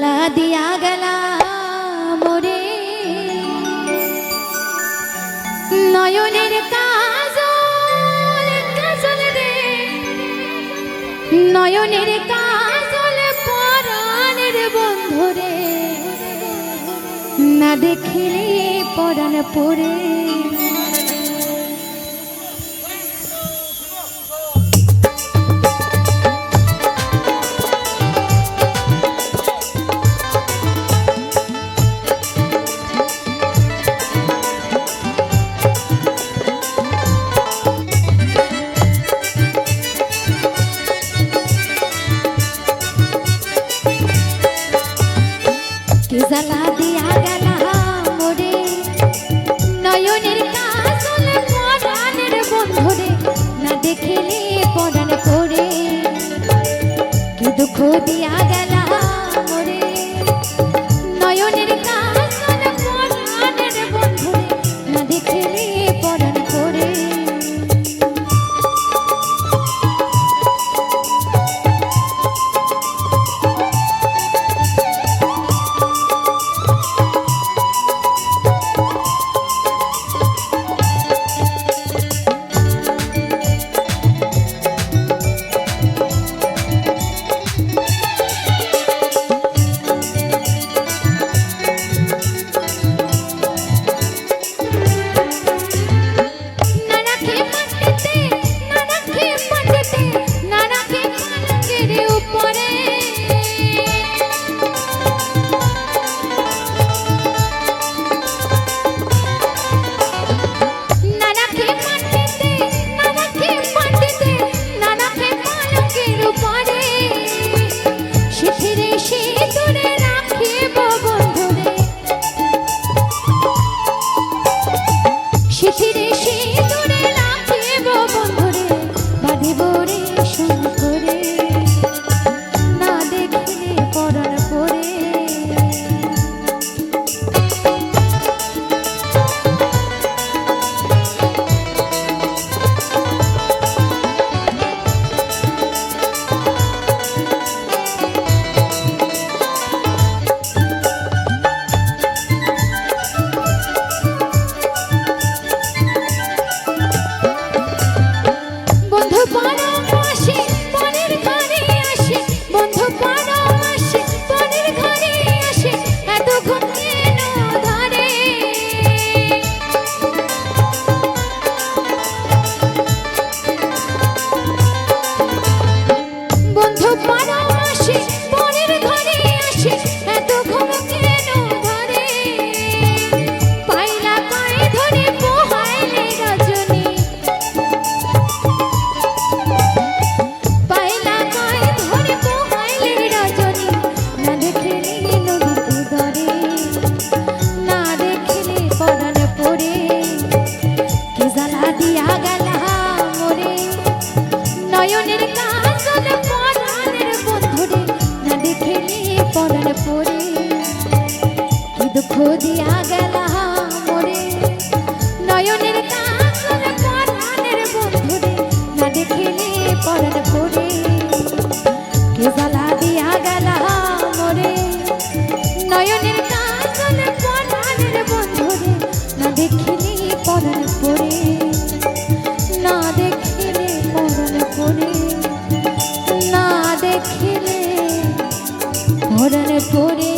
জ্বালা দিয়া গেলা মোরে নয়নের কাজল কাজল রে নয়নের কাজল পরাণের বন্ধু রে না দেখিলে পরাণ পড়ে জ্বালা দিয়া গেলা মোরে নয়নের কাজল পরাণের বন্ধু রে না দেখিলে পরাণ পড়ে কি দুঃখ দিয়া গেলা মোরে নয়নের কাজল পরাণের বন্ধু রে না দেখিলে পরাণ পড়ে নয়নের কাজল পরাণের বন্ধু রে না দেখিলে পরাণ পড়ে কি দুঃখ দিয়া গেলা মোরে নয়নের কাজল পরাণের বন্ধু রে না দেখিলে পরাণ পড়ে কি জ্বালা দিয়া গেলা মোরে নয়নের কাজল পরাণের বন্ধু রে না দেখিলে পরাণ পড়ে না দেখিলে পরাণ পড়ে না দেখিলে পরাণ পড়ে।